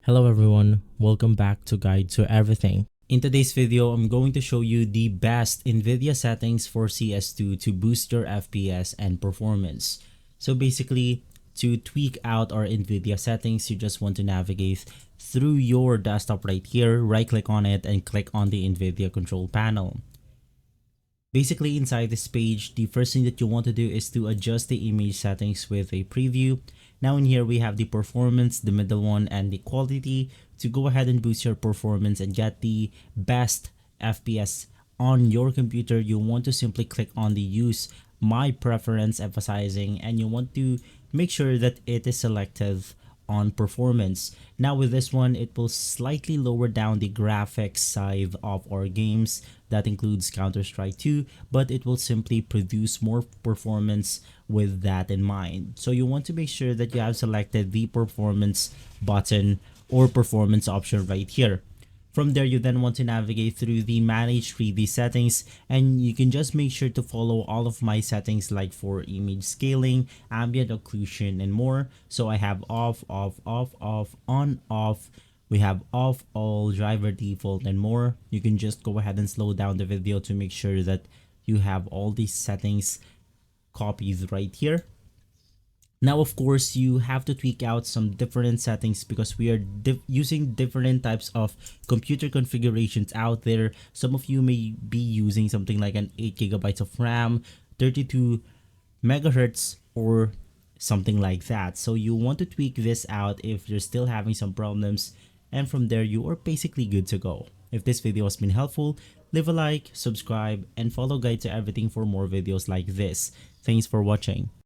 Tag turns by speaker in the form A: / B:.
A: Hello everyone, welcome back to Guide to Everything. In today's video, I'm going to show you the best NVIDIA settings for CS2 to boost your FPS and performance. So basically, to tweak out our NVIDIA settings, you just want to navigate through your desktop right here, right click on it and click on the NVIDIA control panel. Basically, inside this page, the first thing that you want to do is to adjust the image settings with a preview. Now in here, we have the performance, the middle one, and the quality. To go ahead and boost your performance and get the best FPS on your computer, you want to simply click on the use my preference emphasizing, and you want to make sure that it is selected on performance. Now with this one, it will slightly lower down the graphics side of our games. That includes Counter-Strike 2, but it will simply produce more performance with that in mind. So you want to make sure that you have selected the performance button or performance option right here. From there, you then want to navigate through the manage 3D settings, and you can just make sure to follow all of my settings like for image scaling, ambient occlusion, and more. So I have off, off, off, off, on, off. We have off all, driver default, and more. You can just go ahead and slow down the video to make sure that you have all these settings copied right here. Now, of course, you have to tweak out some different settings because we are using different types of computer configurations out there. Some of you may be using something like an 8 GB of RAM, 32 megahertz, or something like that. So you want to tweak this out if you're still having some problems. And from there, you are basically good to go. If this video has been helpful, leave a like, subscribe, and follow Guide to Everything for more videos like this. Thanks for watching.